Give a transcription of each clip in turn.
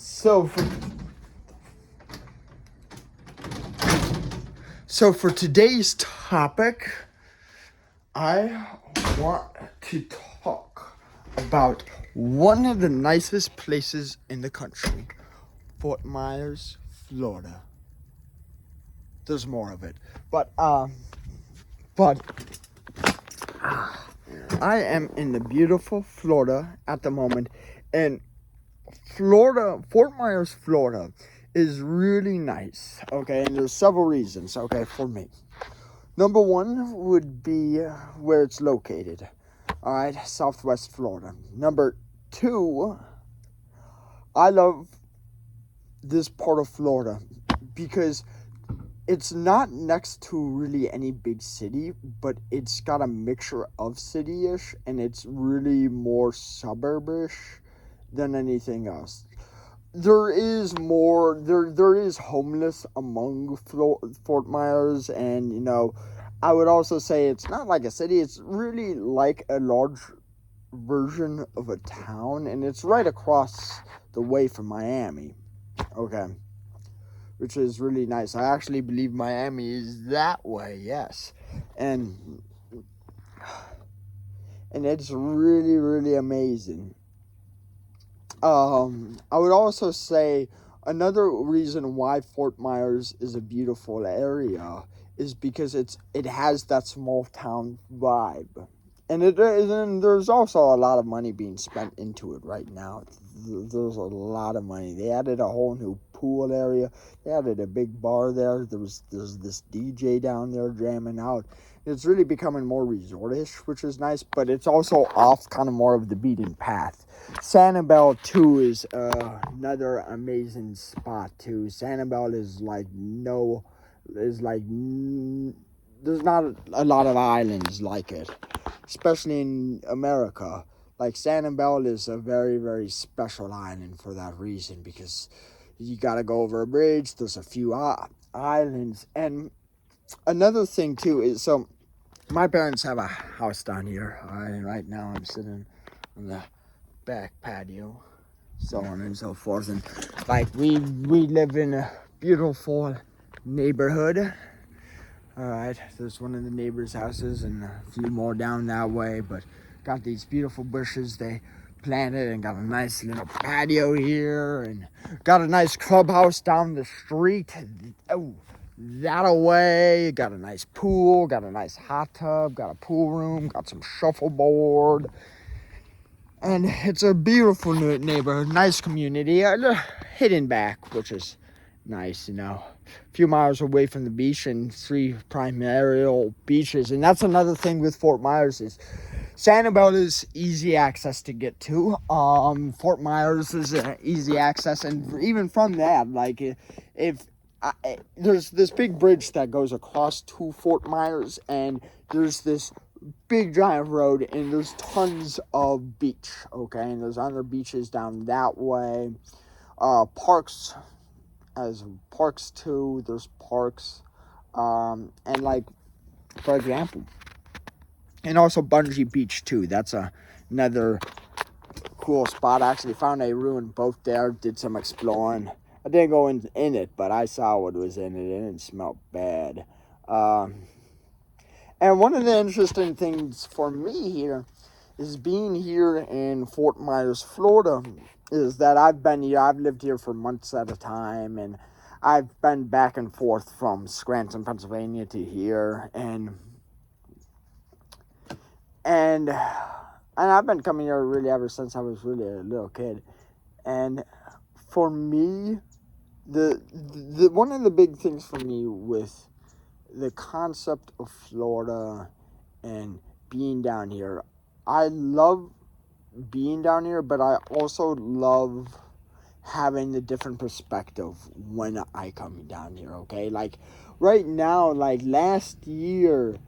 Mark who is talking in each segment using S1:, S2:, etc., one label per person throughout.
S1: So for today's topic, I want to talk about one of the nicest places in the country, Fort Myers, Florida. There's more of it, but I am in the beautiful Florida at the moment, and Fort Myers, Florida is really nice, okay, and there's several reasons, okay, for me. Number one would be where it's located, all right, Southwest Florida. Number two, I love this part of Florida because it's not next to really any big city, but it's got a mixture of city-ish, and it's really more suburbish than anything else. There is homeless among Fort Myers, and I would also say it's not like a city. It's really like a large version of a town, and it's right across the way from Miami. Okay, which is really nice. I actually believe Miami is that way. Yes, and it's really, really amazing. I would also say another reason why Fort Myers is a beautiful area is because it has that small town vibe, and there's also a lot of money being spent into it right now. There's a lot of money. They added a whole new pool area. They added a big bar there. There's this DJ down there jamming out. It's really becoming more resortish, which is nice, but it's also off kind of more of the beaten path. Sanibel too is another amazing spot too. Sanibel is there's not a lot of islands like it, especially in America. Like Sanibel is a very, very special island for that reason, because you got to go over a bridge. There's a few islands, and another thing too is, so my parents have a house down here. Right now I'm sitting on the back patio, so on and so forth, and like we live in a beautiful neighborhood. All right, there's one of the neighbors' houses and a few more down that way, but got these beautiful bushes they planted, and got a nice little patio here, and got a nice clubhouse down the street. Oh, that away, got a nice pool, got a nice hot tub, got a pool room, got some shuffleboard, and it's a beautiful neighborhood, nice community, hidden back, which is nice, a few miles away from the beach, and 3 primary beaches. And that's another thing with Fort Myers is Sanibel is easy access to get to. Fort Myers is easy access, and even from that, like there's this big bridge that goes across to Fort Myers, and there's this big giant road, and there's tons of beach, okay, and there's other beaches down that way. Parks too. There's parks, and like, for example, and also Bungee Beach too. That's another cool spot. I actually found a ruined boat there. Did some exploring. I didn't go in it, but I saw what was in it, and it smelled bad. And one of the interesting things for me here is being here in Fort Myers, Florida, is that I've lived here for months at a time, and I've been back and forth from Scranton, Pennsylvania to here, and I've been coming here really ever since I was really a little kid. And for me, the one of the big things for me with the concept of Florida and being down here, I love being down here, but I also love having the different perspective when I come down here, okay? Like, right now, last year,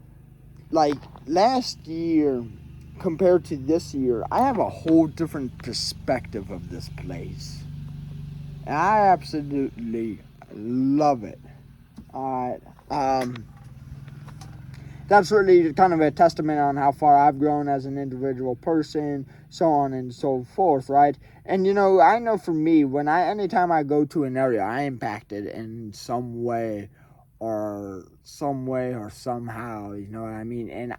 S1: compared to this year, I have a whole different perspective of this place. And I absolutely love it. Alright, that's really kind of a testament on how far I've grown as an individual person, so on and so forth, right? And I know for me, anytime I go to an area, I impact it in some way or somehow, you know what I mean?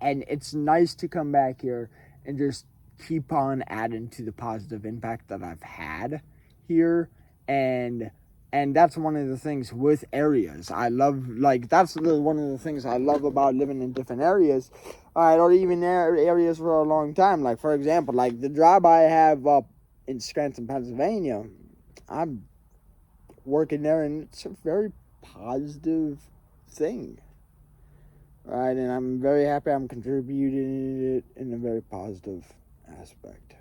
S1: And it's nice to come back here and just keep on adding to the positive impact that I've had here. And that's one of the things with areas. I love, one of the things I love about living in different areas, or even areas for a long time. Like, for example, like the job I have up in Scranton, Pennsylvania, I'm working there, and it's a very positive thing. Right, and I'm very happy I'm contributing it in a very positive aspect.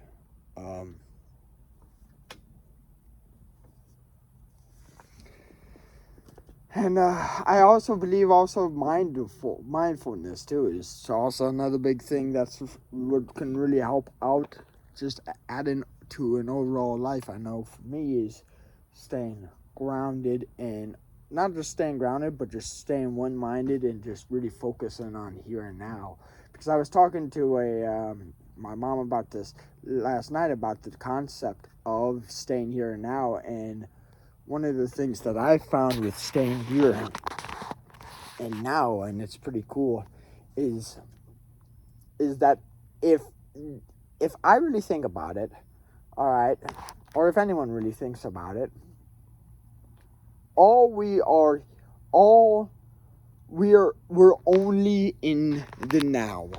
S1: And I also believe mindfulness too is also another big thing that's what can really help out. Just adding to an overall life. I know for me is staying grounded, and not just staying grounded, but just staying one-minded and just really focusing on here and now. Because I was talking to my mom about this last night, about the concept of staying here and now, and one of the things that I found with staying here and now, and it's pretty cool, is that if I really think about it, all right, or if anyone really thinks about it, we're only in the now.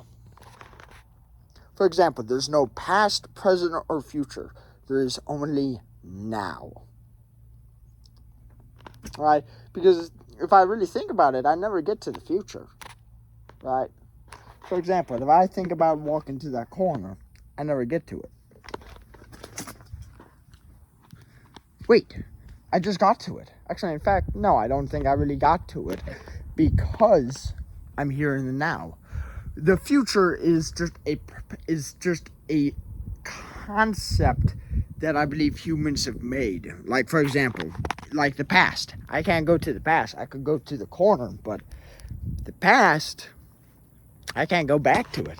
S1: For example, there's no past, present, or future. There is only now. Right? Because if I really think about it, I never get to the future. Right? For example, if I think about walking to that corner, I never get to it. Wait, I just got to it. Actually, in fact, no, I don't think I really got to it, because I'm here in the now. The future is just a concept that I believe humans have made. Like, for example, like the past. I can't go to the past. I could go to the corner, but the past, I can't go back to it.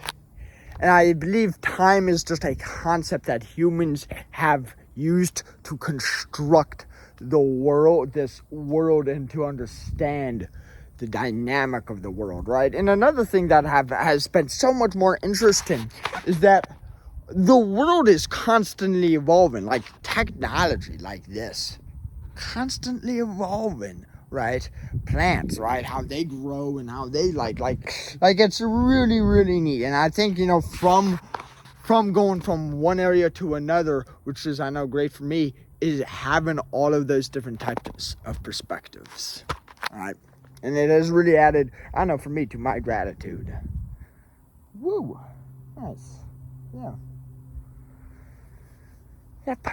S1: And I believe time is just a concept that humans have used to construct this world, and to understand the dynamic of the world, right? And another thing that has been so much more interesting is that the world is constantly evolving, like technology, like this, constantly evolving, right? Plants, right? How they grow and how they like it's really, really neat. And I think, from going from one area to another, which is, I know, great for me, is having all of those different types of perspectives, all right? And it has really added, I know, for me, to my gratitude. Woo! Nice. Yeah. Yep.